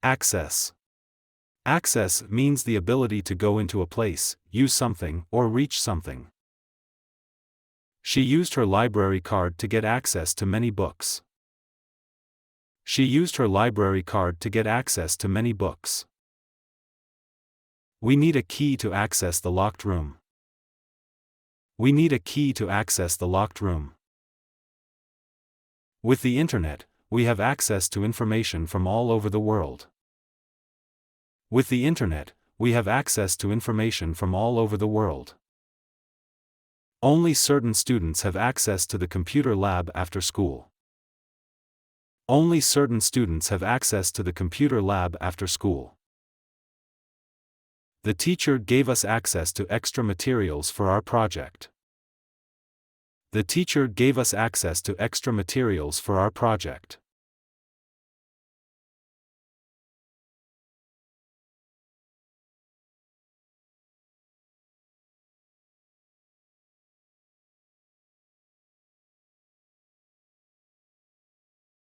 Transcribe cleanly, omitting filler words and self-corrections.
Access. Access means the ability to go into a place, use something, or reach something. She used her library card to get access to many books. She used her library card to get access to many books. We need a key to access the locked room. We need a key to access the locked room. With the internet, we have access to information from all over the world. With the internet, we have access to information from all over the world. Only certain students have access to the computer lab after school. Only certain students have access to the computer lab after school. The teacher gave us access to extra materials for our project. The teacher gave us access to extra materials for our project.